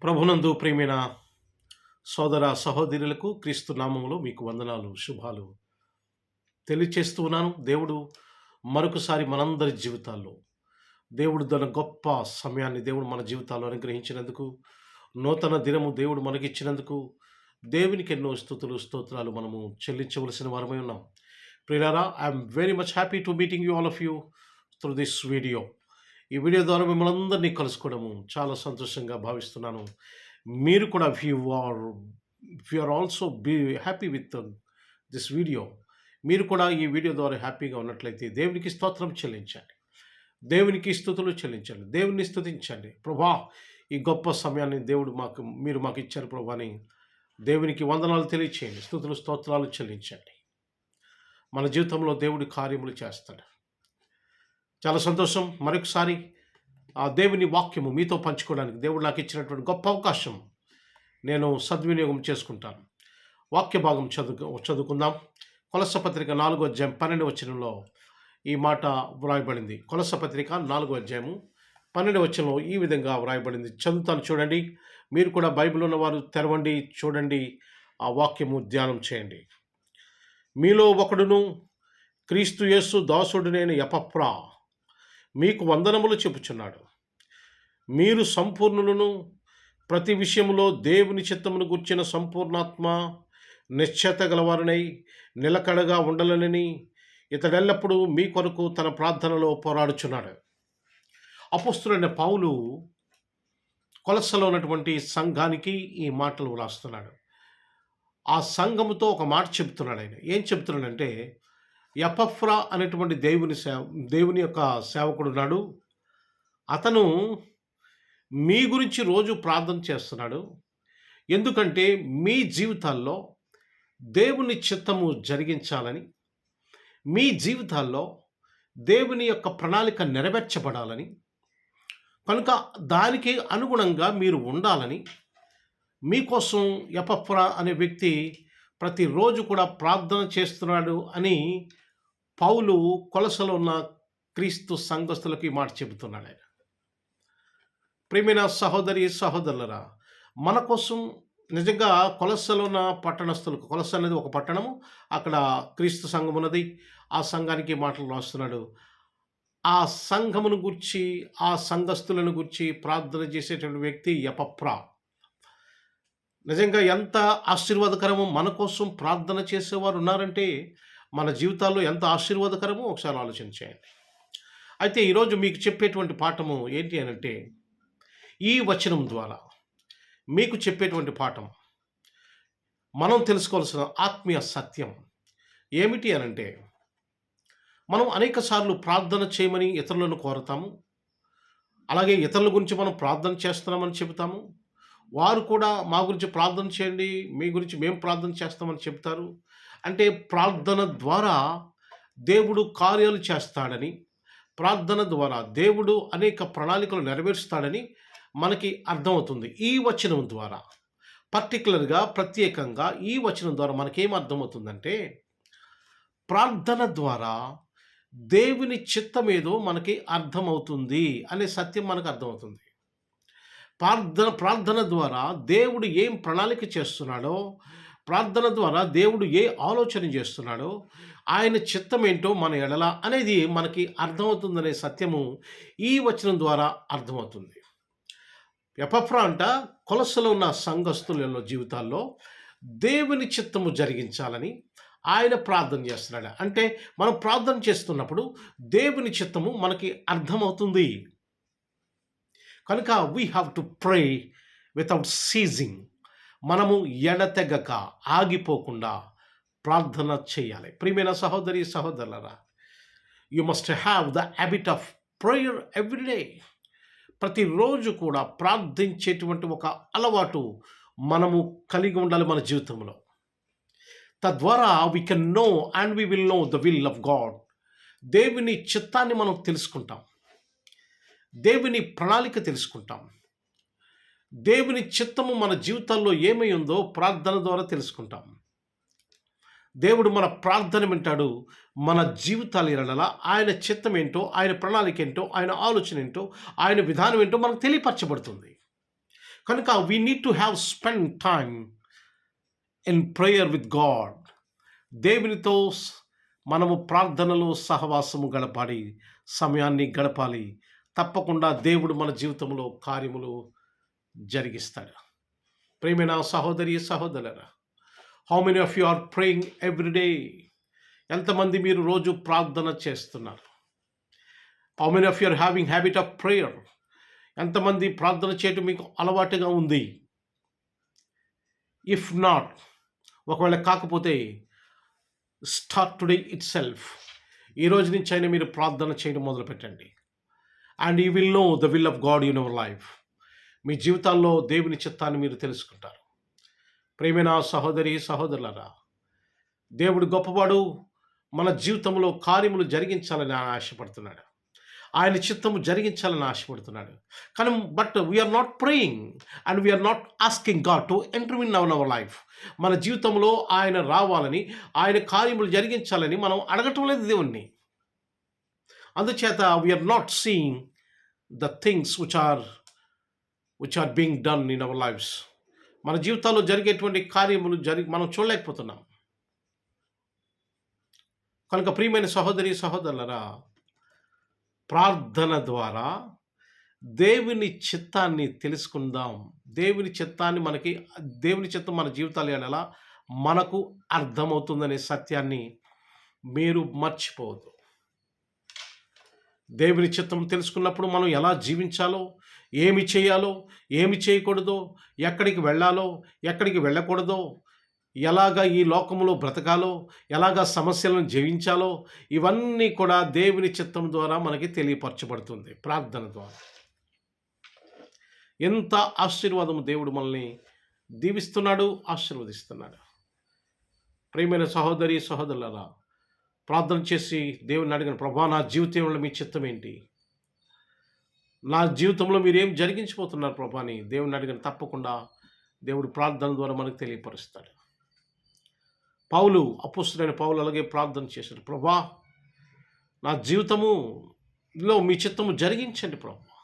ప్రభునందు ప్రియమైన సోదర సహోదరులకు క్రీస్తు నామములో మీకు వందనాలు శుభాలు తెలియచేస్తూ ఉన్నాను. దేవుడు మరొకసారి మనందరి జీవితాల్లో దేవుడు తన గొప్ప సమయాన్ని దేవుడు మన జీవితాల్లో అనుగ్రహించినందుకు, నూతన దినము దేవుడు మనకిచ్చినందుకు దేవునికి ఎన్నో స్తుతులు స్తోత్రాలు మనము చెల్లించవలసిన వారమై ఉన్నాం. ప్రియులారా, I'm very much happy to meeting you all of you through this video. ఈ వీడియో ద్వారా మిమ్మల్ని అందరినీ కలుసుకోవడము చాలా సంతోషంగా భావిస్తున్నాను. మీరు కూడా if you are also be happy with this video, మీరు కూడా ఈ వీడియో ద్వారా హ్యాపీగా ఉన్నట్లయితే దేవునికి స్తోత్రం చెల్లించండి, దేవునికి స్తుతులు చెల్లించండి, దేవుని స్తుతించండి. ప్రభా, ఈ గొప్ప సమయాన్ని మీరు మాకు ఇచ్చారు ప్రభా అని దేవునికి వందనాలు తెలియచేయండి, స్తుతులు స్తోత్రాలు చెల్లించండి. మన జీవితంలో దేవుడి కార్యములు చేస్తాడు. చాలా సంతోషం. మరొకసారి ఆ దేవుని వాక్యము మీతో పంచుకోవడానికి దేవుడు నాకు ఇచ్చినటువంటి గొప్ప అవకాశం నేను సద్వినియోగం చేసుకుంటాను. వాక్య భాగం చదువుకుందాం. కొలస్స పత్రిక 4వ అధ్యాయం 12వ వచనంలో ఈ మాట వ్రాయబడింది. కొలస్స పత్రిక 4వ అధ్యాయము 12వ వచనంలో ఈ విధంగా వ్రాయబడింది. చదువుతాను, చూడండి. మీరు కూడా బైబిల్ ఉన్నవారు తెరవండి, చూడండి, ఆ వాక్యము ధ్యానం చేయండి. మీలో ఒకడును క్రీస్తు యేసు దాసుడునైన ఎపఫ్రా మీకు వందనములు చెప్పుచున్నాడు. మీరు సంపూర్ణులను, ప్రతి విషయములో దేవుని చిత్తమును గుర్చిన సంపూర్ణాత్మ నిశ్చయత గలవారనై నిలకడగా ఉండాలనని ఇతడెల్లప్పుడూ మీ కొరకు తన ప్రార్థనలో పోరాడుచున్నాడు. అపోస్తులైన పౌలు కొలస్సలో ఉన్నటువంటి సంఘానికి ఈ మాటలు వ్రాస్తున్నాడు. ఆ సంఘముతో ఒక మాట చెప్తున్నాడు. ఆయన ఏం చెప్తున్నాడంటే, ఎపఫ్రా అనేటువంటి దేవుని యొక్క సేవకుడున్నాడు. అతను మీ గురించి రోజు ప్రార్థన చేస్తున్నాడు. ఎందుకంటే మీ జీవితాల్లో దేవుని చిత్తము జరిగించాలని, మీ జీవితాల్లో దేవుని యొక్క ప్రణాళిక నెరవేర్చబడాలని, కనుక దానికి అనుగుణంగా మీరు ఉండాలని మీకోసం ఎపఫ్రా అనే వ్యక్తి ప్రతిరోజు కూడా ప్రార్థన చేస్తున్నాడు అని పౌలు కొలసలో ఉన్న క్రీస్తు సంఘస్థులకి మాట చెబుతున్నాడు. ఆయన ప్రియమైన సహోదరి సహోదరులరా, మన కోసం నిజంగా కొలస్సలో ఉన్న పట్టణస్థులకు, కొలస్స అనేది ఒక పట్టణము, అక్కడ క్రీస్తు సంఘం ఉన్నది. ఆ సంఘానికి మాటలు రాస్తున్నాడు. ఆ సంఘమును గురించి, ఆ సంఘస్థులను గురించి ప్రార్థన చేసేటువంటి వ్యక్తి ఎపఫ్రా. నిజంగా ఎంత ఆశీర్వాదకరమో, మన కోసం ప్రార్థన చేసేవారు ఉన్నారంటే మన జీవితాల్లో ఎంత ఆశీర్వాదకరమో ఒకసారి ఆలోచించేయండి. అయితే ఈరోజు మీకు చెప్పేటువంటి పాఠము ఏంటి అనంటే, ఈ వచనం ద్వారా మీకు చెప్పేటువంటి పాఠం, మనం తెలుసుకోవాల్సిన ఆత్మీయ సత్యం ఏమిటి అనంటే, మనం అనేక సార్లు ప్రార్థన చేయమని ఇతరులను కోరతాము. అలాగే ఇతరుల గురించి మనం ప్రార్థన చేస్తున్నామని చెబుతాము. వారు కూడా మా గురించి ప్రార్థన చేయండి, మీ గురించి మేము ప్రార్థన చేస్తామని చెప్తారు. అంటే ప్రార్థన ద్వారా దేవుడు కార్యాలు చేస్తాడని, ప్రార్థన ద్వారా దేవుడు అనేక ప్రణాళికలు నెరవేరుస్తాడని మనకి అర్థమవుతుంది. ఈ వచనం ద్వారా పర్టికులర్గా, ప్రత్యేకంగా ఈ వచనం ద్వారా మనకేం అర్థమవుతుందంటే, ప్రార్థన ద్వారా దేవుని చిత్తమేదో మనకి అర్థమవుతుంది అనే సత్యం మనకు అర్థమవుతుంది. ప్రార్థన ద్వారా దేవుడు ఏం ప్రణాళిక చేస్తున్నాడో, ప్రార్థన ద్వారా దేవుడు ఏ ఆలోచన చేస్తున్నాడో, ఆయన చిత్తం ఏంటో మన ఎడల అనేది మనకి అర్థమవుతుందనే సత్యము ఈ వచనం ద్వారా అర్థమవుతుంది. ఎపఫ్రా అంట కొలస్సలో ఉన్న సంఘస్థుల జీవితాల్లో దేవుని చిత్తము జరిగించాలని ఆయన ప్రార్థన చేస్తున్నాడు. అంటే మనం ప్రార్థన చేస్తున్నప్పుడు దేవుని చిత్తము మనకి అర్థమవుతుంది. కనుక we have to pray without ceasing. మనము ఎడతెగక, ఆగిపోకుండా ప్రార్థన చేయాలి. ప్రియమైన సహోదరి సహోదరులరా, you must have the habit of prayer every day. ప్రతిరోజు కూడా ప్రార్థించేటువంటి ఒక అలవాటు మనము కలిగి ఉండాలి మన జీవితంలో. తద్వారా we can know and we will know the will of God. దేవుని చిత్తాన్ని మనం తెలుసుకుంటాం, దేవుని ప్రణాళిక తెలుసుకుంటాం. దేవుని చిత్తము మన జీవితాల్లో ఏమై ఉందో ప్రార్థన ద్వారా తెలుసుకుంటాం. దేవుడు మన ప్రార్థన వింటాడు. మన జీవితాల ఎడల ఆయన చిత్తం ఏంటో, ఆయన ప్రణాళిక ఏంటో, ఆయన ఆలోచన ఏంటో, ఆయన విధానం ఏంటో మనకు తెలియపరచబడుతుంది. కనుక we need to have spend time in prayer with God. దేవునితో మనము ప్రార్థనలో సహవాసము గడపాలి, సమయాన్ని గడపాలి. తప్పకుండా దేవుడు మన జీవితంలో కార్యములు జరిగిస్తాడు. ప్రియమైన సహోదరి సహోదరులారా, how many of you are praying every day? ఎంతమంది మీరు రోజు ప్రార్థన చేస్తున్నారు? How many of you are having habit of prayer? ఎంతమంది ప్రార్థన చేయటం మీకు అలవాటుగా ఉంది? ఇఫ్ నాట్, ఒకవేళ కాకపోతే స్టార్ట్ టుడే ఇట్ సెల్ఫ్. ఈ రోజు నుంచి అయినా మీరు ప్రార్థన చేయడం మొదలుపెట్టండి. And you will know the will of God in our life. మీ జీవితాల్లో దేవుని చిత్తాన్ని మీరు తెలుసుకుంటారు. ప్రియమైన సహోదరి సహోదరులారా, దేవుడు గొప్పవాడు. మన జీవితంలో కార్యములు జరిగించాలని ఆయన ఆశపడుతున్నాడు. ఆయన చిత్తము జరిగించాలని ఆశపడుతున్నాడు. కానీ but we are not praying and we are not asking God to enter in our life. మన జీవితంలో ఆయన రావాలని, ఆయన కార్యములు జరిగించాలని మనం అడగటం లేదు దేవుణ్ణి. అందుచేత we are not seeing the things which are being done in our lives. మన జీవితాల్లో జరిగేటువంటి కార్యములు మనం చూడలేకపోతున్నాం. కనుక ప్రియమైన సహోదరి సహోదరులరా, ప్రార్థన ద్వారా దేవుని చిత్తాన్ని తెలుసుకుందాం. దేవుని చిత్తం మన జీవితాలు ఎలా మనకు అర్థమవుతుందనే సత్యాన్ని మీరు మర్చిపోవద్దు. దేవుని చిత్తం తెలుసుకున్నప్పుడు మనం ఎలా జీవించాలో, ఏమి చేయాలో, ఏమి చేయకూడదో, ఎక్కడికి వెళ్ళాలో, ఎక్కడికి వెళ్ళకూడదో, ఎలాగా ఈ లోకంలో బ్రతకాలో, ఎలాగా సమస్యలను జయించాలో, ఇవన్నీ కూడా దేవుని చిత్తం ద్వారా మనకి తెలియపరచబడుతుంది ప్రార్థన ద్వారా. ఎంత ఆశీర్వాదము దేవుడు మనల్ని దీవిస్తున్నాడు, ఆశీర్వదిస్తున్నాడు. ప్రియమైన సహోదరి సహోదరులారా, ప్రార్థన చేసి దేవుని అడిగిన, ప్రభా నా జీవితంలో మీ చిత్తం ఏంటి? నా జీవితంలో మీరేం జరిగించిపోతున్నారు ప్రభా అని దేవుని అడిగిన, తప్పకుండా దేవుడు ప్రార్థన ద్వారా మనకు తెలియపరుస్తాడు. అపోస్తలుడైన పౌలు అలాగే ప్రార్థన చేశాడు. ప్రభా నా జీవితములో మీ చిత్తము జరిగించండి ప్రభా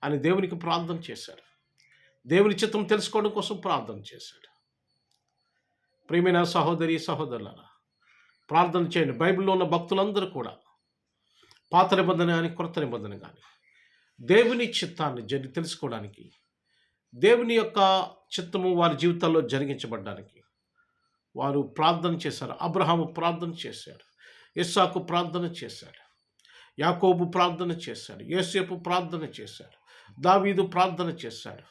అని దేవునికి ప్రార్థన చేశాడు. దేవుని చిత్తం తెలుసుకోవడం కోసం ప్రార్థన చేశాడు. ప్రియమైన సహోదరి సహోదరులారా, ప్రార్థన చేయండి. బైబిల్లో ఉన్న భక్తులందరూ కూడా పాత నిబంధన కానీ క్రొత్త నిబంధన కానీ దేవుని చిత్తాన్ని తెలుసుకోవడానికి, దేవుని యొక్క చిత్తము వారి జీవితాల్లో జరిగించబడ్డానికి వారు ప్రార్థన చేశారు. అబ్రహాము ప్రార్థన చేశాడు, ఇస్సాకు ప్రార్థన చేశాడు, యాకోబు ప్రార్థన చేశాడు, యోసేపు ప్రార్థన చేశాడు, దావీదు ప్రార్థన చేశాడు,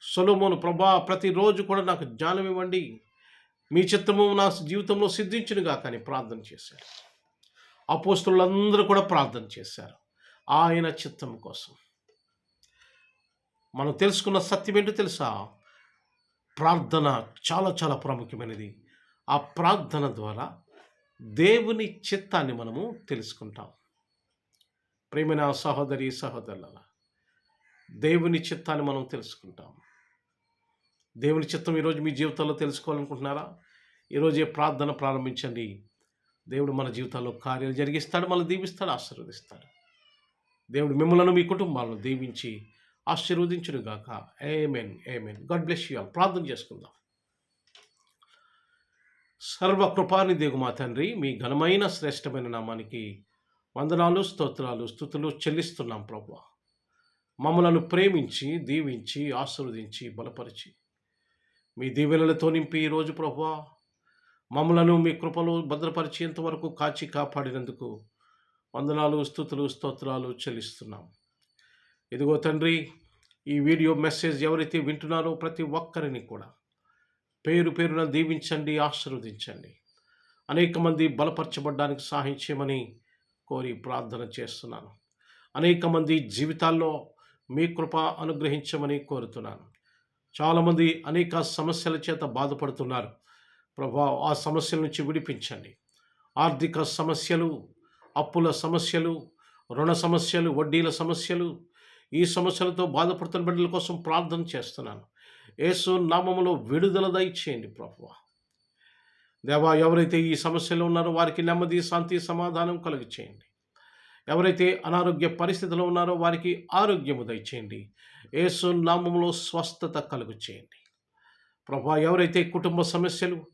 సొలొమోను, ప్రభా ప్రతిరోజు కూడా నాకు జ్ఞానం ఇవ్వండి, మీ చిత్తము నా జీవితంలో సిద్ధించునుగా కానీ ప్రార్థన చేశారు. అపోస్తలులందరూ కూడా ప్రార్థన చేశారు ఆయన చిత్తం కోసం. మనం తెలుసుకున్న సత్యం ఏంటో తెలుసా? ప్రార్థన చాలా చాలా ప్రాముఖ్యమైనది. ఆ ప్రార్థన ద్వారా దేవుని చిత్తాన్ని మనము తెలుసుకుంటాం. ప్రియమైన సహోదరి సహోదరులారా, దేవుని చిత్తాన్ని మనం తెలుసుకుంటాం. దేవుని చిత్తం ఈరోజు మీ జీవితంలో తెలుసుకోవాలనుకుంటున్నారా? ఈరోజే ప్రార్థన ప్రారంభించండి. దేవుడు మన జీవితాల్లో కార్యాలు జరిగిస్తాడు, మనల్ని దీవిస్తాడు, ఆశీర్వదిస్తాడు. దేవుడు మిమ్మల్ని మీ కుటుంబాలను దీవించి ఆశీర్వదించునుగాక. ఆమేన్, ఆమేన్. God bless you all. ప్రార్థన చేసుకుందాం. సర్వకృపానిధి మా తండ్రి, మీ ఘనమైన శ్రేష్టమైన నామానికి వందనాలు, స్తోత్రాలు, స్తుతులు చెల్లిస్తున్నాం ప్రభువా. మమ్మలను ప్రేమించి, దీవించి, ఆశీర్వదించి, బలపరిచి, మీ దీవెనలతో నింపి ఈరోజు ప్రభువా మమ్మలను మీ కృపలో భద్రపరిచేంతవరకు కాచి కాపాడినందుకు వందనాలు, స్తుతులు, స్తోత్రాలు చెల్లిస్తున్నాం. ఇదిగో తండ్రి, ఈ వీడియో మెసేజ్ ఎవరైతే వింటున్నారో ప్రతి ఒక్కరిని కూడా పేరు పేరున దీవించండి, ఆశీర్వదించండి. అనేక మంది బలపరచబడ్డానికి సహాయం చేయమని కోరి ప్రార్థన చేస్తున్నాను. అనేక మంది జీవితాల్లో మీ కృప అనుగ్రహించమని కోరుతున్నాను. చాలామంది అనేక సమస్యల చేత బాధపడుతున్నారు ప్రభా, ఆ సమస్యల నుంచి విడిపించండి. ఆర్థిక సమస్యలు, అప్పుల సమస్యలు, రుణ సమస్యలు, వడ్డీల సమస్యలు, ఈ సమస్యలతో బాధపడుతున్న బిడ్డల కోసం ప్రార్థన చేస్తున్నాను. యేసు నామములో విడుదల దయచేయండి ప్రభువా. దేవా, ఎవరైతే ఈ సమస్యలో ఉన్నారో వారికి నెమ్మది, శాంతి, సమాధానం కలుగచేయండి. ఎవరైతే అనారోగ్య పరిస్థితిలో ఉన్నారో వారికి ఆరోగ్యము దయచేయండి. యేసు నామములో స్వస్థత కలుగు చేయండి. ప్రభా, ఎవరైతే కుటుంబ సమస్యలు,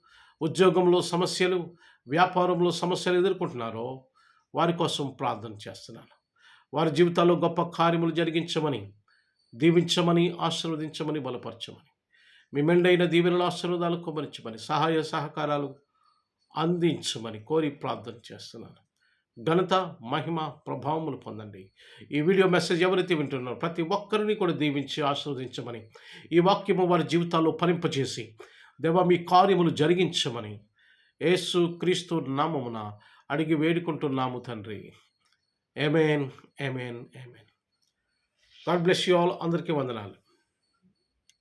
ఉద్యోగంలో సమస్యలు, వ్యాపారంలో సమస్యలు ఎదుర్కొంటున్నారో వారి కోసం ప్రార్థన చేస్తున్నాను. వారి జీవితాల్లో గొప్ప కార్యములు జరిగించమని, దీవించమని, ఆశీర్వదించమని, బలపరచమని, మీ మెండైన దీవెనల ఆశీర్వాదాలు కుమరించమని, సహాయ సహకారాలు అందించమని కోరి ప్రార్థన చేస్తున్నాను. ఘనత, మహిమ, ప్రభావములు పొందండి. ఈ వీడియో మెసేజ్ ఎవరైతే వింటున్నారో ప్రతి ఒక్కరిని కూడా దీవించి ఆశీర్వదించమని, ఈ వాక్యము వారి జీవితాల్లో ఫలింపజేసి దేవా మీ కార్యములు జరిగించమని యేసు క్రీస్తు నామమున అడిగి వేడుకుంటున్నాము తండ్రి. ఆమేన్, ఆమేన్, ఆమేన్. God bless you all. అందరికీ వందనాలు.